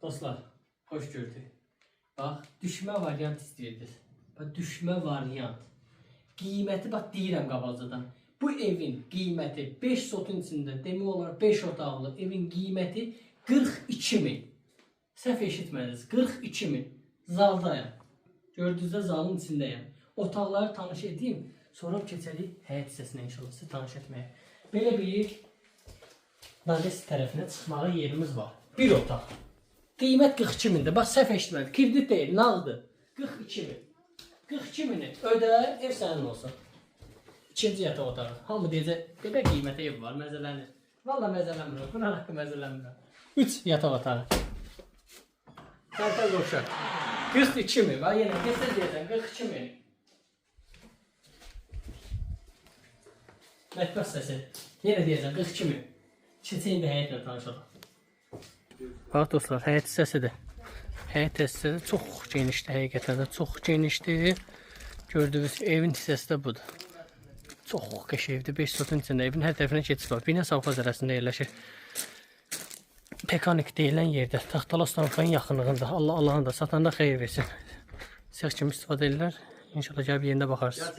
Dostlar, hoş gördük. Bax, düşmə variant istəyirdiniz. Bax, düşmə variant. Qiyməti bax deyirəm qabaqcadan. Bu evin qiyməti 5 sotun içində, demək olar 5 otaqlı evin qiyməti 42.000. Səhv eşitmədiniz, 42.000. Zaldayam. Gördüyünüzdə zalın içindəyəm. Otaqları tanış edeyim, sonra keçərik həyət hissəsinə inşallah sizi tanış etməyə. Belə bir Nades tərəfinə çıxmağa yerimiz var. Bir otaq. Qiymət 42.000-dir. Bax, səhv eşitmədim. Kredit deyil, nağdı. 42.000. 42.000-i ödə, ev sənin olsun. İkinci yataq otağı. Hamı deyəcək, belə qiymətə ev var, məzələnir. Valla məzələnmir, buna haqqı məzələnmir. 3 yataq otağı. Sərtə qoşaq. 42.000. Bax, yenə keçə deyəcəm, 42.000. Mətbəx səsi. Yenə deyəcəm, 42.000. Keçəyin də həyətlə tanışalım. Bax dostlar, həyət hissəsidir. Həyət hissəsi çox genişdir, həqiqətən də çox genişdir. Gördüyünüz evin hissəsi də budur. Çox qəşəngdir, 5 sotun içində evin hər tərəfinə keçid var. Bina savxoz ərazisində yerləşir. Pekanik deyilən yerdə, Taxtalı Stanfayın yaxınlığında. Allah Allah'ın da satanda xeyir versin. Sığ kimi istifadə edirlər. İnşallah gəlib yerində baxarsınız.